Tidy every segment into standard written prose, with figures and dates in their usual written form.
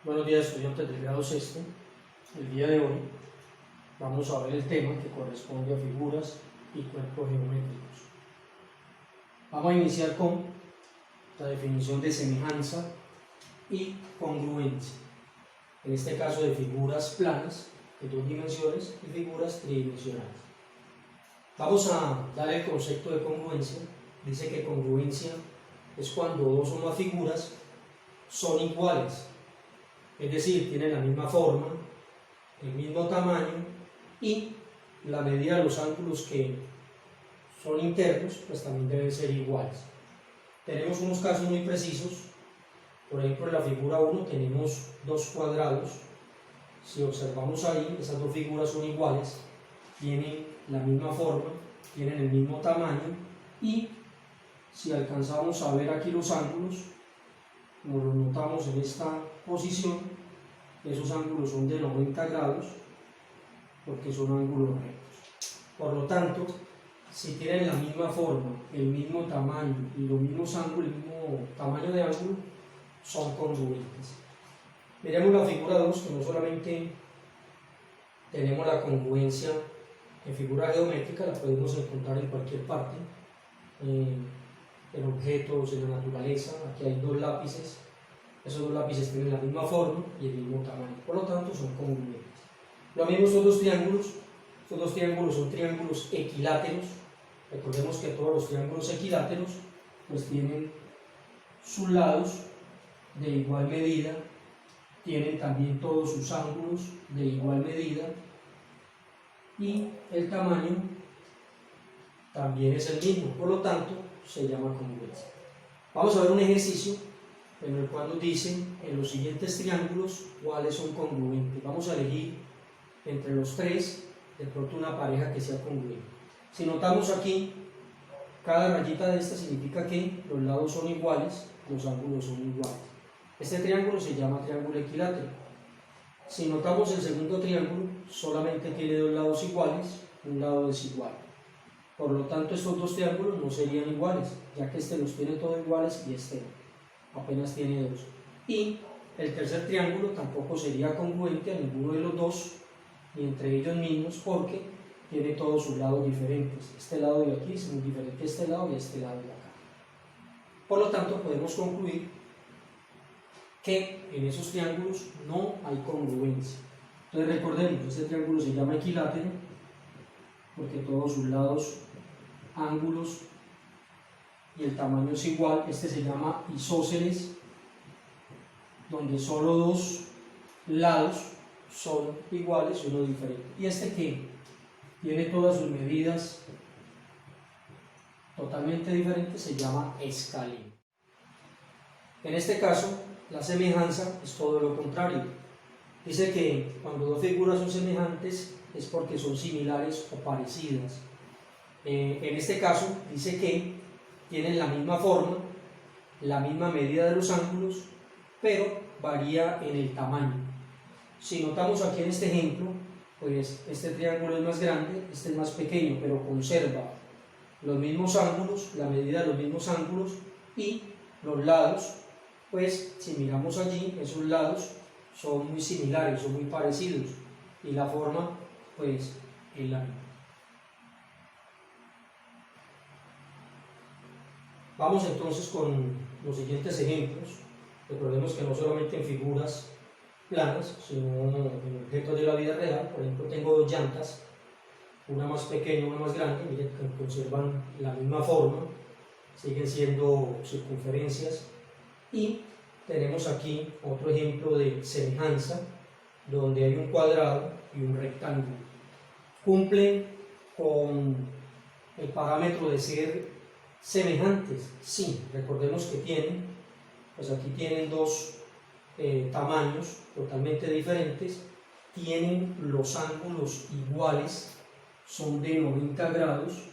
Buenos días, estudiantes del grado sexto. El día de hoy vamos a ver el tema que corresponde a figuras y cuerpos geométricos. Vamos a iniciar con la definición de semejanza y congruencia. En este caso de figuras planas de dos dimensiones y figuras tridimensionales. Vamos a dar el concepto de congruencia. Dice que congruencia es cuando dos o más figuras son iguales. Es decir, tienen la misma forma, el mismo tamaño y la medida de los ángulos que son internos, pues también deben ser iguales. Tenemos unos casos muy precisos. Por ejemplo, en la figura 1 tenemos dos cuadrados. Si observamos ahí, esas dos figuras son iguales, tienen la misma forma, tienen el mismo tamaño y si alcanzamos a ver aquí los ángulos, como lo notamos en esta posición, esos ángulos son de 90 grados porque son ángulos rectos. Por lo tanto, si tienen la misma forma, el mismo tamaño y los mismos ángulos, el mismo tamaño de ángulo, son congruentes. Miremos la figura 2, que no solamente tenemos la congruencia en figura geométrica, la podemos encontrar en cualquier parte, en objetos, en la naturaleza. Aquí hay dos lápices. Esos dos lápices tienen la misma forma y el mismo tamaño, por lo tanto son congruentes. Lo mismo estos dos triángulos son triángulos equiláteros. Recordemos que todos los triángulos equiláteros pues tienen sus lados de igual medida, tienen también todos sus ángulos de igual medida y el tamaño también es el mismo, por lo tanto se llama congruencia. Vamos a ver un ejercicio en el cual nos dicen en los siguientes triángulos cuáles son congruentes. Vamos a elegir entre los tres de pronto una pareja que sea congruente. Si notamos aquí, cada rayita de esta significa que los lados son iguales, los ángulos son iguales. Este triángulo se llama triángulo equilátero. Si notamos el segundo triángulo, solamente tiene dos lados iguales, un lado desigual. Por lo tanto, estos dos triángulos no serían iguales, ya que este los tiene todos iguales y este apenas tiene dos. Y el tercer triángulo tampoco sería congruente a ninguno de los dos, ni entre ellos mismos, porque tiene todos sus lados diferentes. Este lado de aquí es muy diferente a este lado y a este lado de acá. Por lo tanto, podemos concluir que en esos triángulos no hay congruencia. Entonces recordemos, este triángulo se llama equilátero porque todos sus lados, ángulos y el tamaño es igual. Este se llama isósceles, donde solo dos lados son iguales y uno diferente. Y este que tiene todas sus medidas totalmente diferentes se llama escaleno. En este caso, la semejanza es todo lo contrario. Dice que cuando dos figuras son semejantes es porque son similares o parecidas. En este caso, dice que tienen la misma forma, la misma medida de los ángulos, pero varía en el tamaño. Si notamos aquí en este ejemplo, pues este triángulo es más grande, este es más pequeño, pero conserva los mismos ángulos, la medida de los mismos ángulos y los lados. Pues si miramos allí, esos lados son muy similares, son muy parecidos y la forma pues es la misma. Vamos entonces con los siguientes ejemplos. Recordemos que no solamente en figuras planas, sino en objetos de la vida real. Por ejemplo, tengo dos llantas, una más pequeña y una más grande. Miren que conservan la misma forma, siguen siendo circunferencias. Y tenemos aquí otro ejemplo de semejanza, donde hay un cuadrado y un rectángulo. Cumplen con el parámetro de ser semejantes, sí. Recordemos que pues aquí tienen dos tamaños totalmente diferentes, tienen los ángulos iguales, son de 90 grados.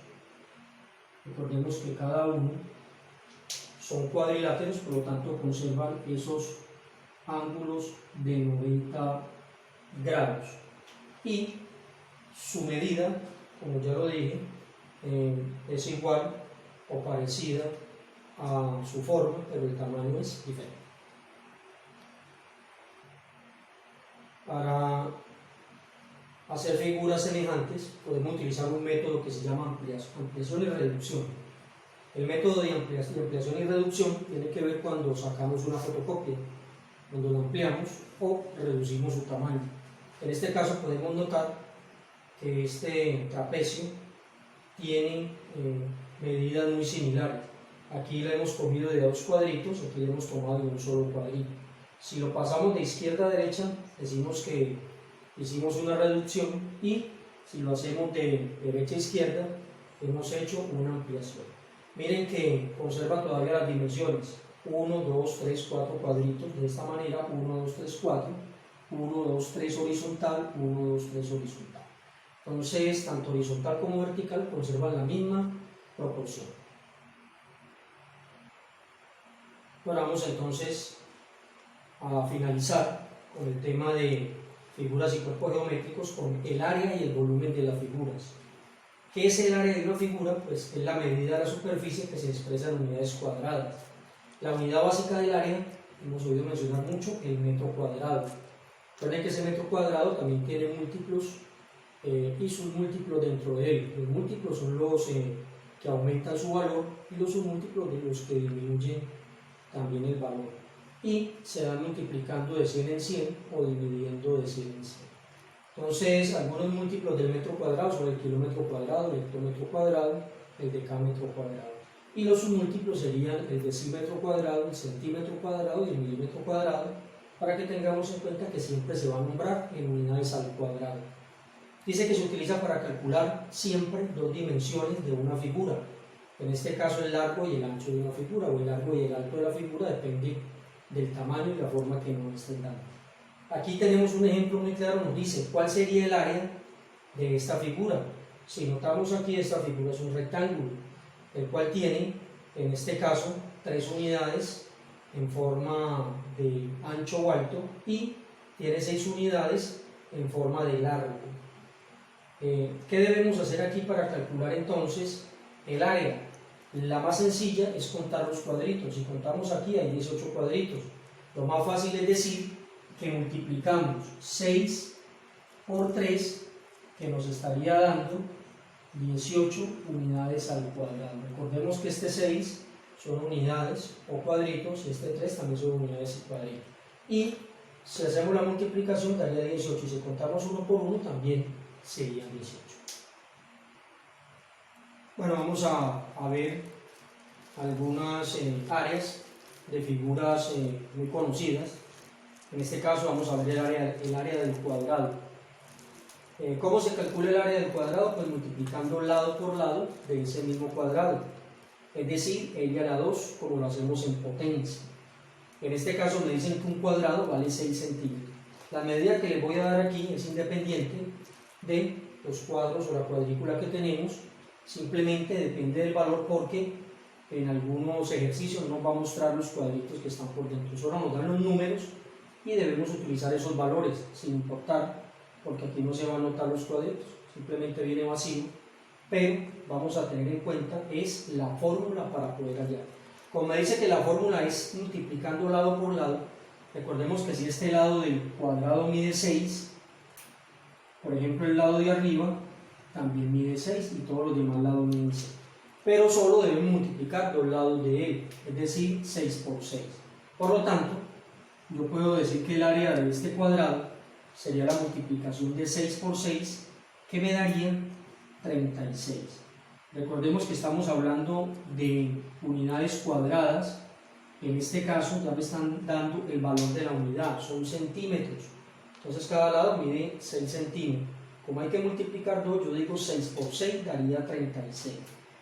Recordemos que cada uno son cuadriláteros, por lo tanto conservan esos ángulos de 90 grados y su medida, como ya lo dije, es igual o parecida a su forma, pero el tamaño es diferente. Para hacer figuras semejantes podemos utilizar un método que se llama ampliación y reducción. El método de ampliación y reducción tiene que ver cuando sacamos una fotocopia, cuando la ampliamos o reducimos su tamaño. En este caso podemos notar que este trapecio tiene medidas muy similares. Aquí la hemos cogido de dos cuadritos, aquí la hemos tomado de un solo cuadrito. Si lo pasamos de izquierda a derecha, decimos que hicimos una reducción, y si lo hacemos de derecha a izquierda, hemos hecho una ampliación. Miren que conserva todavía las dimensiones: 1, 2, 3, 4 cuadritos, de esta manera: 1, 2, 3, 4, 1, 2, 3 horizontal, 1, 2, 3 horizontal. Entonces, tanto horizontal como vertical conservan la misma proporción. Bueno, vamos entonces a finalizar con el tema de figuras y cuerpos geométricos con el área y el volumen de las figuras. ¿Qué es el área de una figura? Pues es la medida de la superficie que se expresa en unidades cuadradas. La unidad básica del área, hemos oído mencionar mucho, el metro cuadrado. Recuerden que ese metro cuadrado también tiene múltiplos y submúltiplos dentro de él. Los múltiplos son los que aumentan su valor, y los submúltiplos de los que disminuyen también el valor, y se van multiplicando de 100 en 100 o dividiendo de 100 en 100. Entonces, algunos múltiplos del metro cuadrado son el kilómetro cuadrado, el hectómetro cuadrado, el decámetro cuadrado, y los submúltiplos serían el decímetro cuadrado, el centímetro cuadrado y el milímetro cuadrado, para que tengamos en cuenta que siempre se va a nombrar en unidades al cuadrado. Dice que se utiliza para calcular siempre dos dimensiones de una figura. En este caso, el largo y el ancho de una figura, o el largo y el alto de la figura, depende del tamaño y la forma que nos estén dando. Aquí tenemos un ejemplo muy claro, nos dice cuál sería el área de esta figura. Si notamos aquí, esta figura es un rectángulo, el cual tiene, en este caso, 3 unidades en forma de ancho o alto, y tiene 6 unidades en forma de largo. ¿Qué debemos hacer aquí para calcular entonces el área? La más sencilla es contar los cuadritos. Si contamos aquí, hay 18 cuadritos. Lo más fácil es decir que multiplicamos 6 por 3, que nos estaría dando 18 unidades al cuadrado. Recordemos que este 6 son unidades o cuadritos, y este 3 también son unidades y cuadritos. Y si hacemos la multiplicación daría 18, y si contamos uno por uno también serían 18. Bueno, vamos a ver algunas áreas de figuras muy conocidas. En este caso vamos a ver el área del cuadrado. ¿Cómo se calcula el área del cuadrado? Pues multiplicando lado por lado de ese mismo cuadrado, es decir, ella a la 2, como lo hacemos en potencia. En este caso me dicen que un cuadrado vale 6 centímetros. La medida que les voy a dar aquí es independiente de los cuadros o la cuadrícula que tenemos, simplemente depende del valor, porque en algunos ejercicios nos va a mostrar los cuadritos que están por dentro. Solo nos dan los números y debemos utilizar esos valores sin importar, porque aquí no se van a anotar los cuadritos, simplemente viene vacío, pero vamos a tener en cuenta es la fórmula para poder hallar. Como me dice que la fórmula es multiplicando lado por lado, recordemos que si este lado del cuadrado mide 6, por ejemplo el lado de arriba también mide 6 y todos los demás lados miden 6, pero solo debemos multiplicar dos lados de él, es decir, 6 por 6. Por lo tanto, yo puedo decir que el área de este cuadrado sería la multiplicación de 6 por 6, que me daría 36. Recordemos que estamos hablando de unidades cuadradas. En este caso ya me están dando el valor de la unidad, son centímetros. Entonces cada lado mide 6 centímetros. Como hay que multiplicar 2, yo digo 6 por 6 daría 36.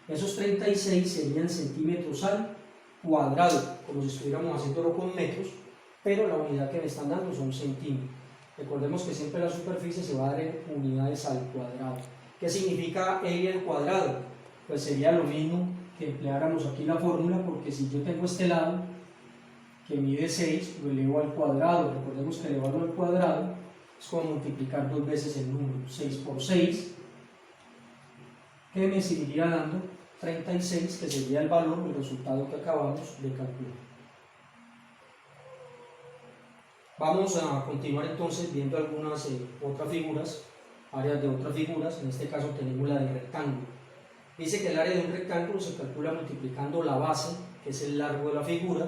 Esos 36 serían centímetros al cuadrado, como si estuviéramos haciéndolo con metros, pero la unidad que me están dando son centímetros. Recordemos que siempre la superficie se va a dar en unidades al cuadrado. ¿Qué significa area al cuadrado? Pues sería lo mismo que empleáramos aquí la fórmula, porque si yo tengo este lado que mide 6, lo elevo al cuadrado. Recordemos que elevarlo al cuadrado es como multiplicar dos veces el número. 6 por 6, que me seguiría dando 36, que sería el valor, el resultado que acabamos de calcular. Vamos a continuar entonces viendo algunas otras figuras, áreas de otras figuras. En este caso tenemos la del rectángulo. Dice que el área de un rectángulo se calcula multiplicando la base, que es el largo de la figura,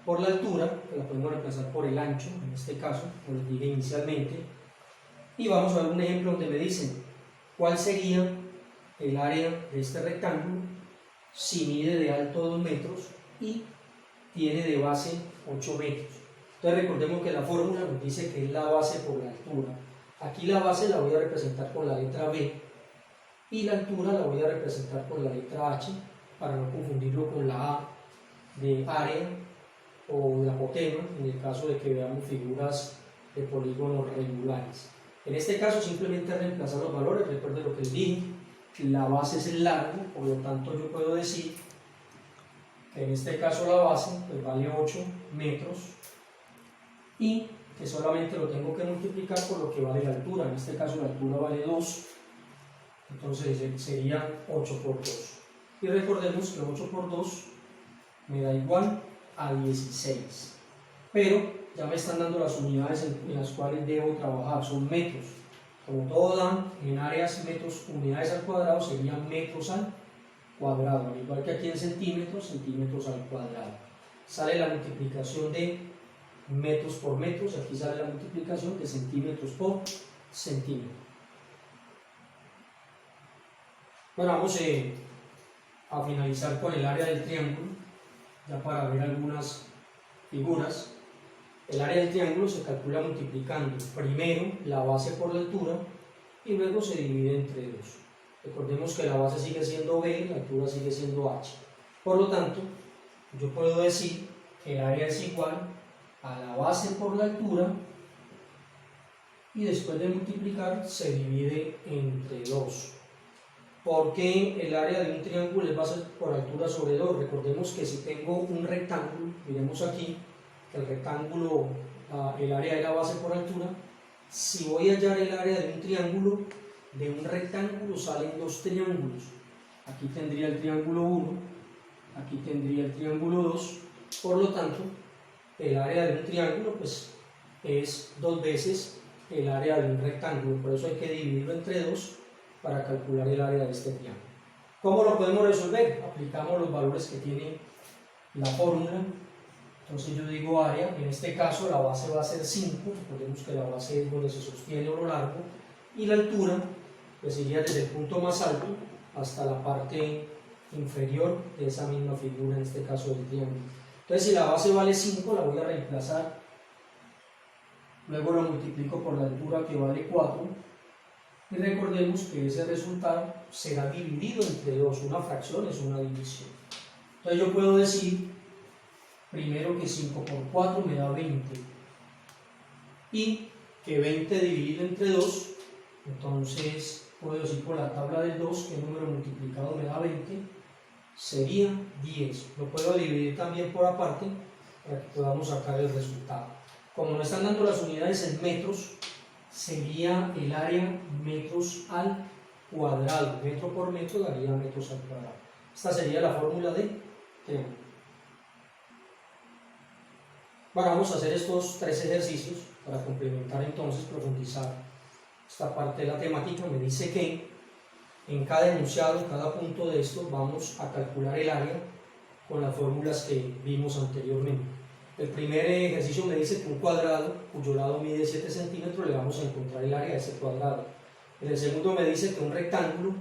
por la altura, que la podemos reemplazar por el ancho, en este caso, como les dije inicialmente. Y vamos a ver un ejemplo donde me dicen cuál sería el área de este rectángulo si mide de alto 2 metros y tiene de base 8 metros. Entonces recordemos que la fórmula nos dice que es la base por la altura. Aquí la base la voy a representar con la letra B y la altura la voy a representar con la letra H, para no confundirlo con la A de área o de apotema, en el caso de que veamos figuras de polígonos regulares. En este caso simplemente reemplazar los valores. Recuerden lo que les dije, la base es el largo, por lo tanto yo puedo decir que en este caso la base pues vale 8 metros y que solamente lo tengo que multiplicar por lo que vale la altura. En este caso la altura vale 2, entonces sería 8 por 2. Y recordemos que 8 por 2 me da igual a 16. Pero ya me están dando las unidades en las cuales debo trabajar, son metros. Como todo dan en áreas metros, unidades al cuadrado serían metros al cuadrado, al igual que aquí en centímetros, centímetros al cuadrado. Sale la multiplicación de metros por metros, aquí sale la multiplicación de centímetros por centímetro. Bueno, vamos a finalizar con el área del triángulo, ya para ver algunas figuras. El área del triángulo se calcula multiplicando primero la base por la altura y luego se divide entre 2. Recordemos que la base sigue siendo B, la altura sigue siendo H. Por lo tanto, yo puedo decir que el área es igual a la base por la altura y después de multiplicar se divide entre 2. ¿Por qué el área de un triángulo es base por altura sobre 2? Recordemos que si tengo un rectángulo, miremos aquí, el rectángulo, el área de la base por altura. Si voy a hallar el área de un triángulo, de un rectángulo salen dos triángulos. Aquí tendría el triángulo 1, aquí tendría el triángulo 2. Por lo tanto, el área de un triángulo pues, es 2 veces el área de un rectángulo. Por eso hay que dividirlo entre 2 para calcular el área de este triángulo. ¿Cómo lo podemos resolver? Aplicamos los valores que tiene la fórmula. Entonces yo digo área, en este caso la base va a ser 5, recordemos que la base es donde se sostiene lo largo, y la altura pues iría desde el punto más alto hasta la parte inferior de esa misma figura, en este caso del triángulo. Entonces si la base vale 5, la voy a reemplazar, luego lo multiplico por la altura que vale 4, y recordemos que ese resultado será dividido entre 2, una fracción es una división. Entonces yo puedo decir primero que 5 por 4 me da 20 y que 20 dividido entre 2, entonces puedo decir por la tabla del 2 que el número multiplicado me da 20, sería 10. Lo puedo dividir también por aparte para que podamos sacar el resultado. Como me están dando las unidades en metros, sería el área metros al cuadrado. Metro por metro daría metros al cuadrado. Esta sería la fórmula de triángulo. Bueno, vamos a hacer estos 3 ejercicios para complementar entonces, profundizar esta parte de la temática. Me dice que en cada enunciado, en cada punto de esto, vamos a calcular el área con las fórmulas que vimos anteriormente. El primer ejercicio me dice que un cuadrado cuyo lado mide 7 centímetros le vamos a encontrar el área de ese cuadrado. En el segundo me dice que un rectángulo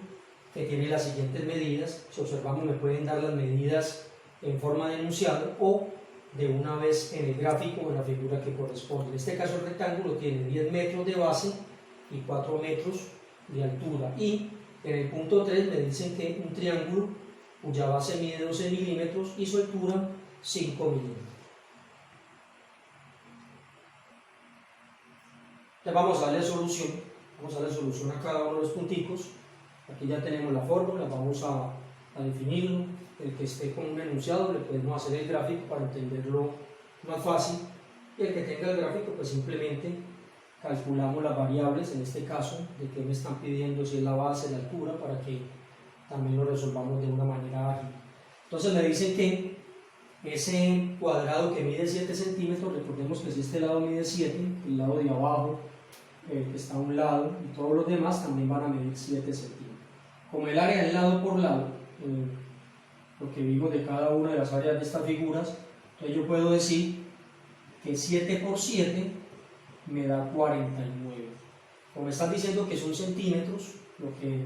que tiene las siguientes medidas, si observamos me pueden dar las medidas en forma de enunciado o de una vez en el gráfico o en la figura que corresponde. En este caso el rectángulo tiene 10 metros de base y 4 metros de altura. Y en el punto 3 me dicen que un triángulo cuya base mide 12 milímetros y su altura 5 milímetros. Entonces vamos a darle solución a cada uno de los punticos. Aquí ya tenemos la fórmula, vamos a definirlo. El que esté con un enunciado le podemos hacer el gráfico para entenderlo más fácil, y el que tenga el gráfico pues simplemente calculamos las variables, en este caso de que me están pidiendo, si es la base, la altura, para que también lo resolvamos de una manera ágil. Entonces me dicen que ese cuadrado que mide 7 centímetros, recordemos que si este lado mide 7, el lado de abajo, que está a un lado, y todos los demás también van a medir 7 centímetros. Como el área es lado por lado, lo que vimos de cada una de las áreas de estas figuras, entonces yo puedo decir que 7 por 7 me da 49. Como me están diciendo que son centímetros, lo que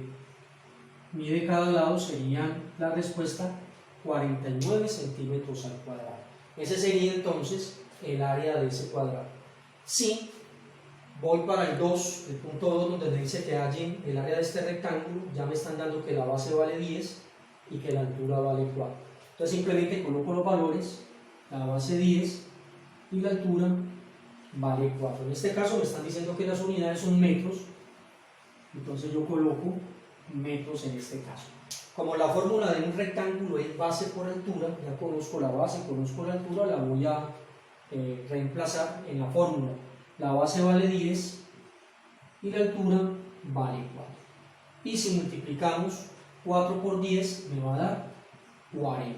mide cada lado sería la respuesta 49 centímetros al cuadrado. Ese sería entonces el área de ese cuadrado. Si voy para el 2, el punto 2, donde me dice que hallen el área de este rectángulo, ya me están dando que la base vale 10 y que la altura vale 4. Entonces simplemente coloco los valores, la base 10 y la altura vale 4. En este caso me están diciendo que las unidades son metros, entonces yo coloco metros en este caso. Como la fórmula de un rectángulo es base por altura, ya conozco la base, conozco la altura, la voy a reemplazar en la fórmula. La base vale 10 y la altura vale 4. Y si multiplicamos 4 por 10 me va a dar 40.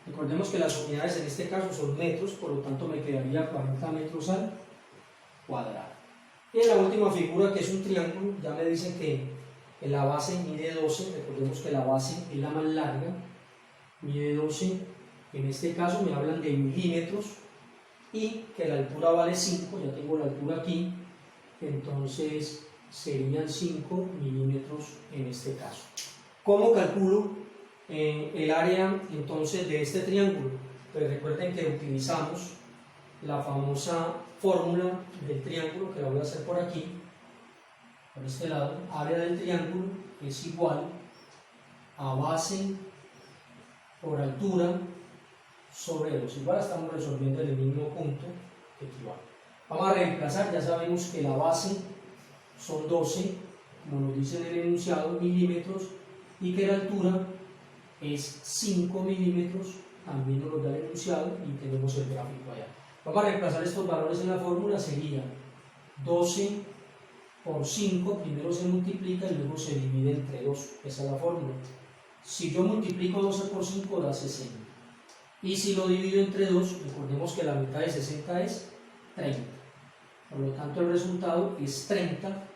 Recordemos que las unidades en este caso son metros, por lo tanto me quedaría 40 metros al cuadrado. Y en la última figura, que es un triángulo, ya me dicen que la base mide 12, recordemos que la base es la más larga, mide 12, en este caso me hablan de milímetros, y que la altura vale 5, ya tengo la altura aquí, entonces serían 5 milímetros en este caso. ¿Cómo calculo el área entonces de este triángulo? Pues recuerden que utilizamos la famosa fórmula del triángulo, que la voy a hacer por aquí, por este lado. Área del triángulo es igual a base por altura sobre 2. Igual estamos resolviendo en el mismo punto que equivale. Vamos a reemplazar, ya sabemos que la base son 12, como nos dice en el enunciado, milímetros, y que la altura es 5 milímetros, también nos lo da el enunciado y tenemos el gráfico allá. Vamos a reemplazar estos valores en la fórmula, sería 12 por 5, primero se multiplica y luego se divide entre 2, esa es la fórmula. Si yo multiplico 12 por 5 da 60. Y si lo divido entre 2, recordemos que la mitad de 60 es 30. Por lo tanto, el resultado es 30.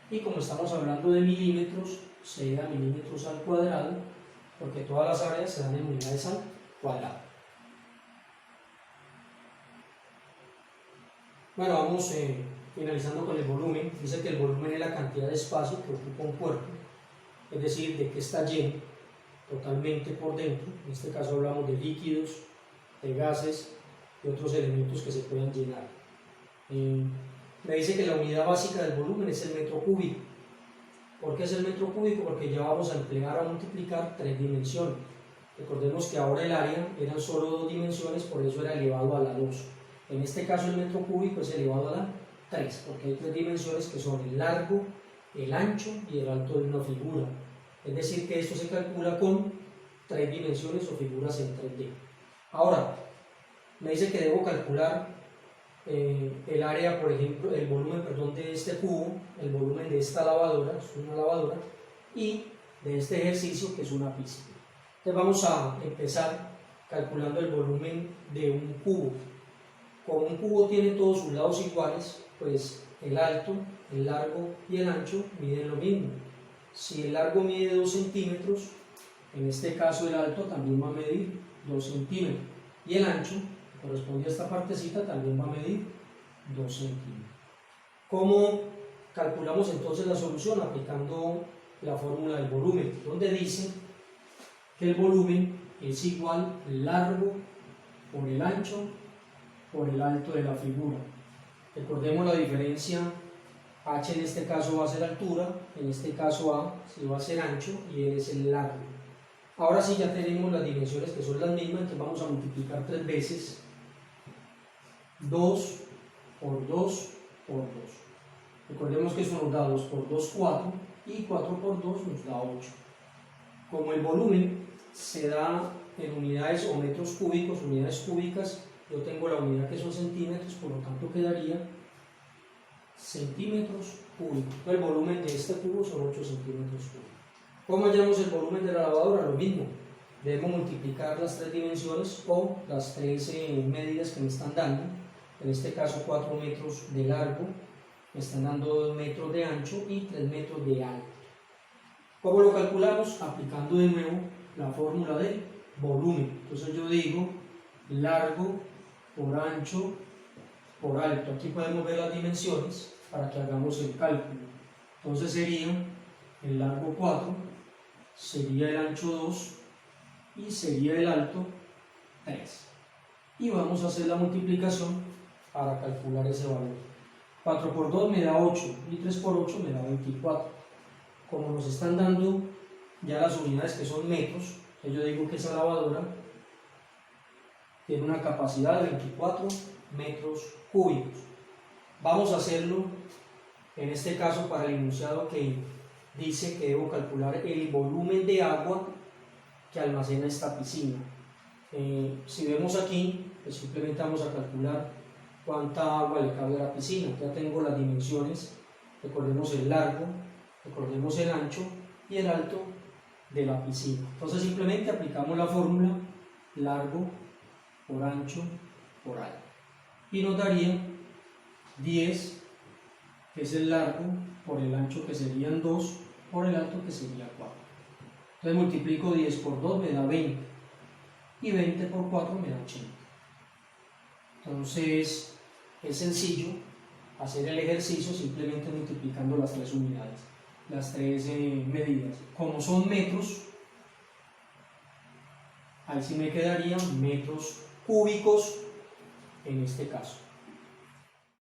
Y como estamos hablando de milímetros, se da milímetros al cuadrado, porque todas las áreas se dan en unidades al cuadrado. Bueno, vamos finalizando con el volumen. Dice que el volumen es la cantidad de espacio que ocupa un cuerpo, es decir, de que está lleno totalmente por dentro. En este caso hablamos de líquidos, de gases y otros elementos que se puedan llenar. Me dice que la unidad básica del volumen es el metro cúbico. ¿Por qué es el metro cúbico? Porque ya vamos a emplear a multiplicar 3 dimensiones. Recordemos que ahora el área eran solo 2 dimensiones, por eso era elevado a la 2. En este caso el metro cúbico es elevado a la 3, porque hay 3 dimensiones que son el largo, el ancho y el alto de una figura. Es decir, que esto se calcula con 3 dimensiones o figuras en 3D. Ahora, me dice que debo calcular el área, por ejemplo, el volumen, perdón, de este cubo, el volumen de esta lavadora, es una lavadora, y de este ejercicio, que es una piscina. Entonces vamos a empezar calculando el volumen de un cubo. Como un cubo tiene todos sus lados iguales, pues el alto, el largo y el ancho miden lo mismo. Si el largo mide 2 centímetros, en este caso el alto también va a medir 2 centímetros. Y el ancho, que corresponde a esta partecita, también va a medir 2 centímetros. ¿Cómo calculamos entonces la solución? Aplicando la fórmula del volumen, donde dice que el volumen es igual largo por el ancho por el alto de la figura. Recordemos la diferencia. H en este caso va a ser altura, en este caso A sí va a ser ancho y E es el largo. Ahora sí ya tenemos las dimensiones que son las mismas, entonces vamos a multiplicar 3 veces. 2 por 2 por 2. Recordemos que eso nos da 2 por 2, 4, y 4 por 2 nos da 8. Como el volumen se da en unidades o metros cúbicos, unidades cúbicas, yo tengo la unidad que son centímetros, por lo tanto quedaría centímetros cúbicos. El volumen de este cubo son 8 centímetros cúbicos. ¿Cómo hallamos el volumen de la lavadora? Lo mismo, debemos multiplicar las tres dimensiones o las tres medidas que me están dando. En este caso 4 metros de largo, me están dando 2 metros de ancho y 3 metros de alto. ¿Cómo lo calculamos? Aplicando de nuevo la fórmula del volumen. Entonces yo digo largo por ancho por alto. Aquí podemos ver las dimensiones para que hagamos el cálculo. Entonces sería el largo 4, sería el ancho 2 y sería el alto 3. Y vamos a hacer la multiplicación para calcular ese valor. 4 por 2 me da 8 y 3 por 8 me da 24. Como nos están dando ya las unidades que son metros, yo digo que esa lavadora tiene una capacidad de 24 metros cúbicos. Vamos a hacerlo en este caso para el enunciado que dice que debo calcular el volumen de agua que almacena esta piscina. Si vemos aquí, pues simplemente vamos a calcular cuánta agua le cabe a la piscina. Ya tengo las dimensiones, recordemos el largo, recordemos el ancho y el alto de la piscina. Entonces simplemente aplicamos la fórmula largo por ancho por alto y nos daría 10, que es el largo, por el ancho, que serían 2, por el alto, que sería 4. Entonces multiplico 10 por 2 me da 20 y 20 por 4 me da 80. Entonces es sencillo hacer el ejercicio simplemente multiplicando las tres unidades, las tres medidas. Como son metros, ahí sí me quedarían metros cúbicos en este caso.